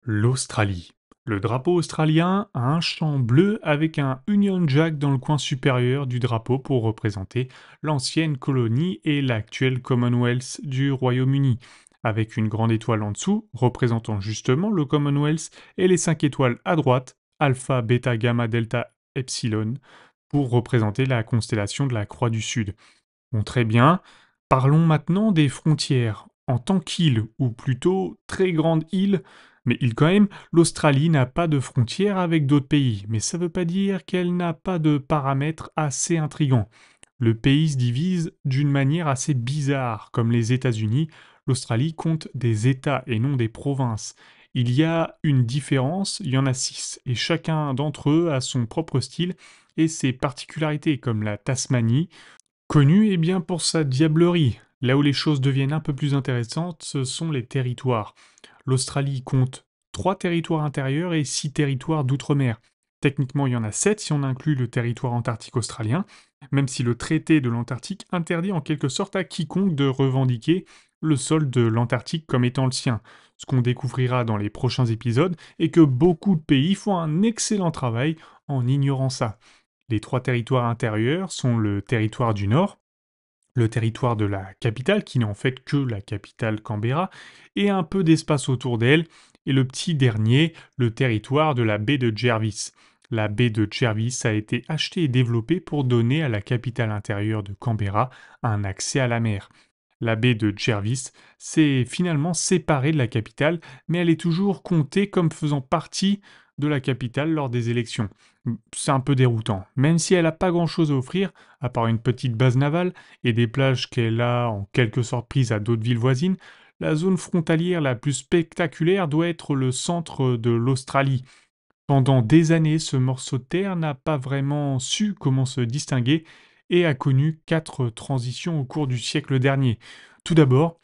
L'Australie. Le drapeau australien a un champ bleu avec un Union Jack dans le coin supérieur du drapeau pour représenter l'ancienne colonie et l'actuel Commonwealth du Royaume-Uni, avec une grande étoile en dessous représentant justement le Commonwealth et les 5 étoiles à droite, Alpha, Beta, Gamma, Delta, Epsilon, pour représenter la constellation de la Croix du Sud. Bon, très bien. Parlons maintenant des frontières. En tant qu'île, ou plutôt très grande île, mais île quand même, l'Australie n'a pas de frontières avec d'autres pays, mais ça ne veut pas dire qu'elle n'a pas de paramètres assez intrigants. Le pays se divise d'une manière assez bizarre, comme les États-Unis, l'Australie compte des États et non des provinces. Il y a une différence, il y en a 6, et chacun d'entre eux a son propre style et ses particularités, comme la Tasmanie, connu eh bien pour sa diablerie. Là où les choses deviennent un peu plus intéressantes, ce sont les territoires. L'Australie compte 3 territoires intérieurs et 6 territoires d'outre-mer. Techniquement, il y en a 7 si on inclut le territoire antarctique australien, même si le traité de l'Antarctique interdit en quelque sorte à quiconque de revendiquer le sol de l'Antarctique comme étant le sien. Ce qu'on découvrira dans les prochains épisodes est que beaucoup de pays font un excellent travail en ignorant ça. Les 3 territoires intérieurs sont le territoire du Nord, le territoire de la capitale, qui n'est en fait que la capitale Canberra, et un peu d'espace autour d'elle, et le petit dernier, le territoire de la baie de Jervis. La baie de Jervis a été achetée et développée pour donner à la capitale intérieure de Canberra un accès à la mer. La baie de Jervis s'est finalement séparée de la capitale, mais elle est toujours comptée comme faisant partie de la capitale lors des élections. C'est un peu déroutant. Même si elle n'a pas grand-chose à offrir, à part une petite base navale et des plages qu'elle a en quelque sorte prises à d'autres villes voisines, la zone frontalière la plus spectaculaire doit être le centre de l'Australie. Pendant des années, ce morceau de terre n'a pas vraiment su comment se distinguer et a connu 4 transitions au cours du siècle dernier. Tout d'abord,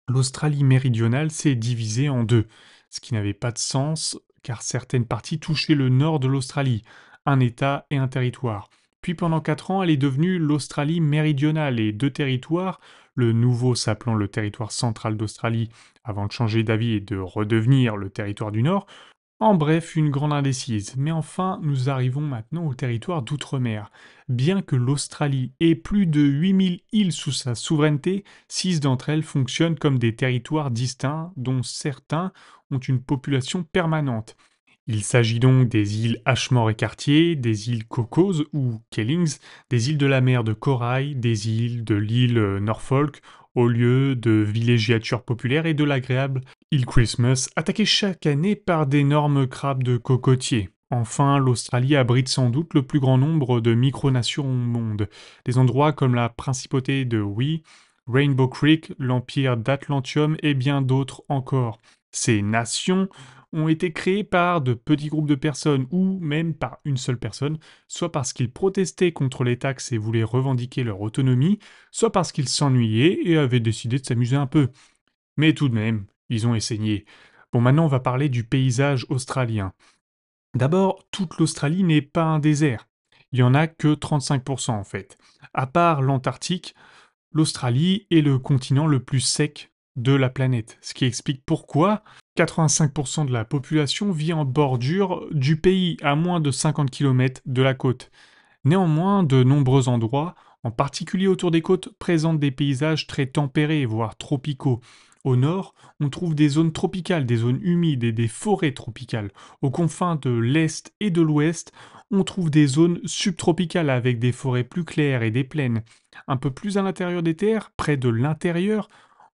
l'Australie méridionale s'est divisée en deux, ce qui n'avait pas de sens car certaines parties touchaient le nord de l'Australie, un État et un territoire. Puis pendant 4 ans, elle est devenue l'Australie méridionale et 2 territoires, le nouveau s'appelant le territoire central d'Australie avant de changer d'avis et de redevenir le territoire du nord, en bref, une grande indécise. Mais enfin, nous arrivons maintenant au territoire d'outre-mer. Bien que l'Australie ait plus de 8000 îles sous sa souveraineté, 6 d'entre elles fonctionnent comme des territoires distincts dont certains ont une population permanente. Il s'agit donc des îles Ashmore et Cartier, des îles Cocos ou Kellings, des îles de la mer de Corail, des îles de l'île Norfolk, au lieu de villégiature populaire et de l'agréable île Christmas, attaquée chaque année par d'énormes crabes de cocotiers. Enfin, l'Australie abrite sans doute le plus grand nombre de micronations au monde, des endroits comme la principauté de Wee, Rainbow Creek, l'empire d'Atlantium et bien d'autres encore. Ces nations ont été créés par de petits groupes de personnes ou même par une seule personne, soit parce qu'ils protestaient contre les taxes et voulaient revendiquer leur autonomie, soit parce qu'ils s'ennuyaient et avaient décidé de s'amuser un peu. Mais tout de même, ils ont essayé. Bon, maintenant on va parler du paysage australien. D'abord, toute l'Australie n'est pas un désert. Il y en a que 35% en fait. À part l'Antarctique, l'Australie est le continent le plus sec de la planète, ce qui explique pourquoi 85% de la population vit en bordure du pays, à moins de 50 km de la côte. Néanmoins, de nombreux endroits, en particulier autour des côtes, présentent des paysages très tempérés, voire tropicaux. Au nord, on trouve des zones tropicales, des zones humides et des forêts tropicales. Aux confins de l'est et de l'ouest, on trouve des zones subtropicales avec des forêts plus claires et des plaines. Un peu plus à l'intérieur des terres, près de l'intérieur,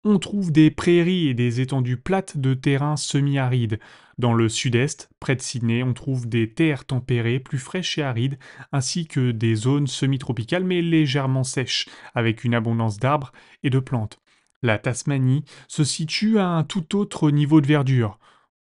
on trouve des prairies et des étendues plates de terrains semi-arides. Dans le sud-est, près de Sydney, on trouve des terres tempérées, plus fraîches et arides, ainsi que des zones semi-tropicales mais légèrement sèches, avec une abondance d'arbres et de plantes. La Tasmanie se situe à un tout autre niveau de verdure.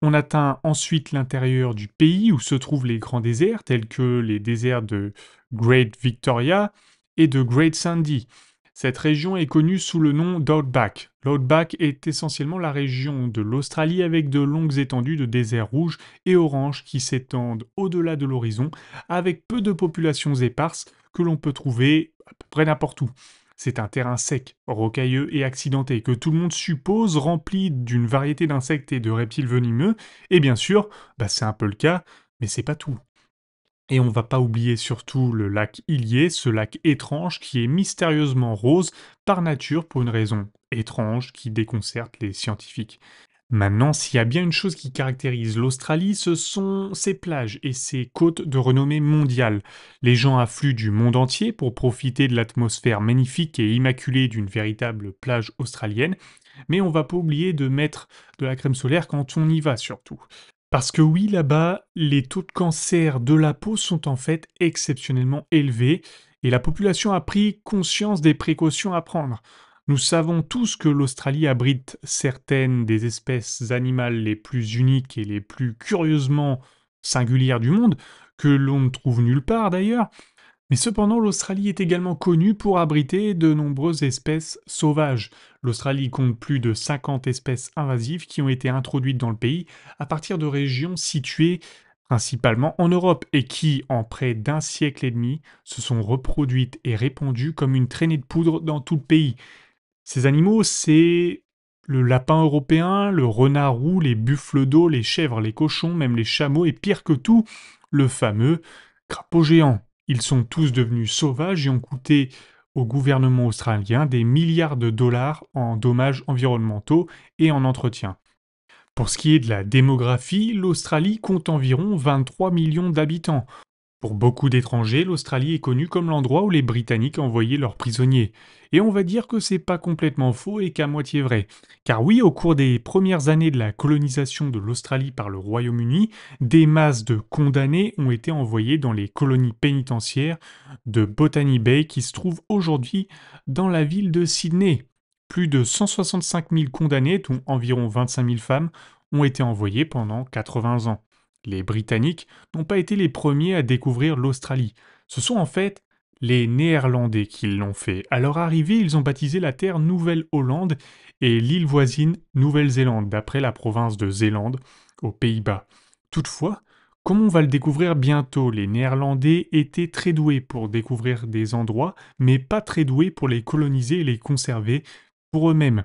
On atteint ensuite l'intérieur du pays où se trouvent les grands déserts, tels que les déserts de Great Victoria et de Great Sandy. Cette région est connue sous le nom d'Outback. L'Outback est essentiellement la région de l'Australie avec de longues étendues de déserts rouges et oranges qui s'étendent au-delà de l'horizon, avec peu de populations éparses que l'on peut trouver à peu près n'importe où. C'est un terrain sec, rocailleux et accidenté que tout le monde suppose rempli d'une variété d'insectes et de reptiles venimeux, et bien sûr, c'est un peu le cas, mais c'est pas tout. Et on va pas oublier surtout le lac Illier, ce lac étrange qui est mystérieusement rose par nature pour une raison étrange qui déconcerte les scientifiques. Maintenant, s'il y a bien une chose qui caractérise l'Australie, ce sont ses plages et ses côtes de renommée mondiale. Les gens affluent du monde entier pour profiter de l'atmosphère magnifique et immaculée d'une véritable plage australienne, mais on va pas oublier de mettre de la crème solaire quand on y va surtout. Parce que oui, là-bas, les taux de cancer de la peau sont en fait exceptionnellement élevés et la population a pris conscience des précautions à prendre. Nous savons tous que l'Australie abrite certaines des espèces animales les plus uniques et les plus curieusement singulières du monde, que l'on ne trouve nulle part d'ailleurs, mais cependant, l'Australie est également connue pour abriter de nombreuses espèces sauvages. L'Australie compte plus de 50 espèces invasives qui ont été introduites dans le pays à partir de régions situées principalement en Europe et qui, en près d'un siècle et demi, se sont reproduites et répandues comme une traînée de poudre dans tout le pays. Ces animaux, c'est le lapin européen, le renard roux, les buffles d'eau, les chèvres, les cochons, même les chameaux, et pire que tout, le fameux crapaud géant. Ils sont tous devenus sauvages et ont coûté au gouvernement australien des milliards de dollars en dommages environnementaux et en entretien. Pour ce qui est de la démographie, l'Australie compte environ 23 millions d'habitants. Pour beaucoup d'étrangers, l'Australie est connue comme l'endroit où les Britanniques envoyaient leurs prisonniers. Et on va dire que c'est pas complètement faux et qu'à moitié vrai. Car oui, au cours des premières années de la colonisation de l'Australie par le Royaume-Uni, des masses de condamnés ont été envoyés dans les colonies pénitentiaires de Botany Bay qui se trouvent aujourd'hui dans la ville de Sydney. Plus de 165 000 condamnés, dont environ 25 000 femmes, ont été envoyés pendant 80 ans. Les Britanniques n'ont pas été les premiers à découvrir l'Australie. Ce sont en fait les Néerlandais qui l'ont fait. À leur arrivée, ils ont baptisé la terre Nouvelle-Hollande et l'île voisine Nouvelle-Zélande, d'après la province de Zélande, aux Pays-Bas. Toutefois, comme on va le découvrir bientôt, les Néerlandais étaient très doués pour découvrir des endroits, mais pas très doués pour les coloniser et les conserver pour eux-mêmes.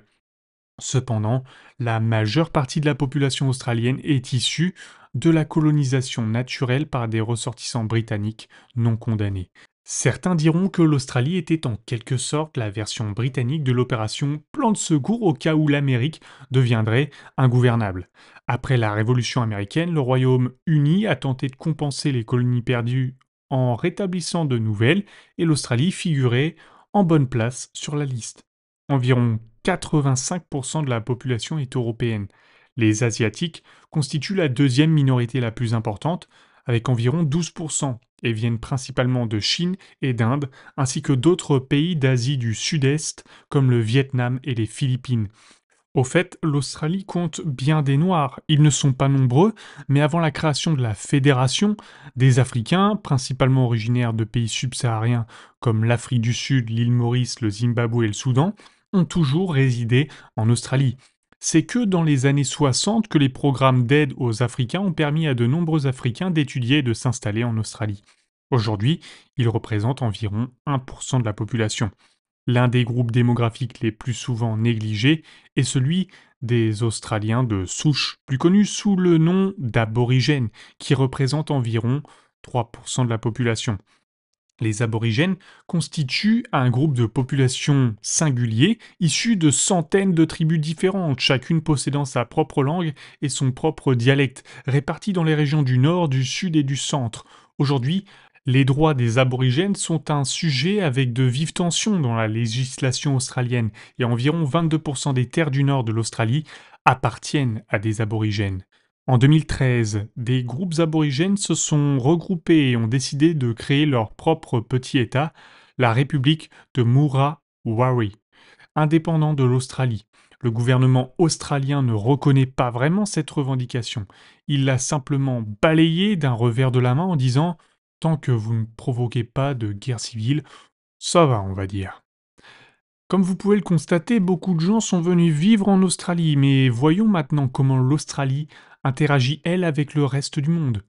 Cependant, la majeure partie de la population australienne est issue de la colonisation naturelle par des ressortissants britanniques non condamnés. Certains diront que l'Australie était en quelque sorte la version britannique de l'opération Plan de secours au cas où l'Amérique deviendrait ingouvernable. Après la Révolution américaine, le Royaume-Uni a tenté de compenser les colonies perdues en rétablissant de nouvelles et l'Australie figurait en bonne place sur la liste. Environ 85% de la population est européenne. Les Asiatiques constituent la deuxième minorité la plus importante, avec environ 12%, et viennent principalement de Chine et d'Inde, ainsi que d'autres pays d'Asie du Sud-Est, comme le Vietnam et les Philippines. Au fait, l'Australie compte bien des Noirs. Ils ne sont pas nombreux, mais avant la création de la Fédération, des Africains, principalement originaires de pays subsahariens comme l'Afrique du Sud, l'île Maurice, le Zimbabwe et le Soudan, ont toujours résidé en Australie. C'est que dans les années 60 que les programmes d'aide aux Africains ont permis à de nombreux Africains d'étudier et de s'installer en Australie. Aujourd'hui, ils représentent environ 1% de la population. L'un des groupes démographiques les plus souvent négligés est celui des Australiens de souche, plus connus sous le nom d'aborigènes, qui représentent environ 3% de la population. Les aborigènes constituent un groupe de population singulier, issu de centaines de tribus différentes, chacune possédant sa propre langue et son propre dialecte, répartis dans les régions du nord, du sud et du centre. Aujourd'hui, les droits des aborigènes sont un sujet avec de vives tensions dans la législation australienne, et environ 22% des terres du nord de l'Australie appartiennent à des aborigènes. En 2013, des groupes aborigènes se sont regroupés et ont décidé de créer leur propre petit État, la République de Murray-Warri, indépendant de l'Australie. Le gouvernement australien ne reconnaît pas vraiment cette revendication. Il l'a simplement balayée d'un revers de la main en disant « Tant que vous ne provoquez pas de guerre civile, ça va, on va dire ». Comme vous pouvez le constater, beaucoup de gens sont venus vivre en Australie, mais voyons maintenant comment l'Australie interagit, elle, avec le reste du monde.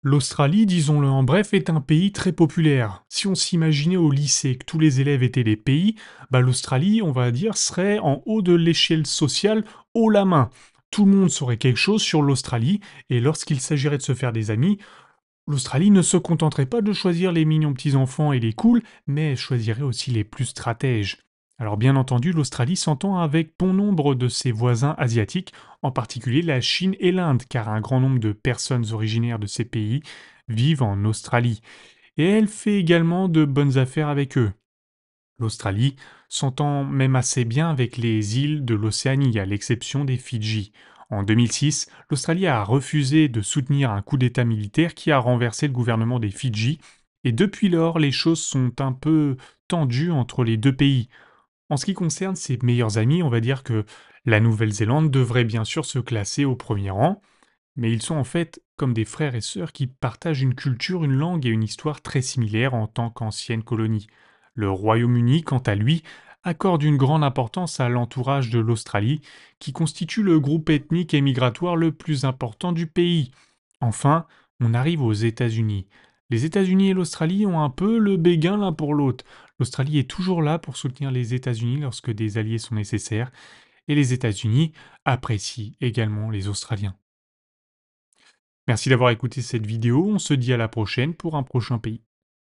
L'Australie, disons-le en bref, est un pays très populaire. Si on s'imaginait au lycée que tous les élèves étaient des pays, l'Australie, on va dire, serait en haut de l'échelle sociale, haut la main. Tout le monde saurait quelque chose sur l'Australie, et lorsqu'il s'agirait de se faire des amis, l'Australie ne se contenterait pas de choisir les mignons petits-enfants et les cools, mais elle choisirait aussi les plus stratèges. Alors bien entendu, l'Australie s'entend avec bon nombre de ses voisins asiatiques, en particulier la Chine et l'Inde, car un grand nombre de personnes originaires de ces pays vivent en Australie. Et elle fait également de bonnes affaires avec eux. L'Australie s'entend même assez bien avec les îles de l'Océanie, à l'exception des Fidji. En 2006, l'Australie a refusé de soutenir un coup d'État militaire qui a renversé le gouvernement des Fidji, et depuis lors, les choses sont un peu tendues entre les deux pays. En ce qui concerne ses meilleurs amis, on va dire que la Nouvelle-Zélande devrait bien sûr se classer au premier rang, mais ils sont en fait comme des frères et sœurs qui partagent une culture, une langue et une histoire très similaires en tant qu'ancienne colonie. Le Royaume-Uni, quant à lui, accorde une grande importance à l'entourage de l'Australie, qui constitue le groupe ethnique et migratoire le plus important du pays. Enfin, on arrive aux États-Unis. Les États-Unis et l'Australie ont un peu le béguin l'un pour l'autre. L'Australie est toujours là pour soutenir les États-Unis lorsque des alliés sont nécessaires, et les États-Unis apprécient également les Australiens. Merci d'avoir écouté cette vidéo, on se dit à la prochaine pour un prochain pays.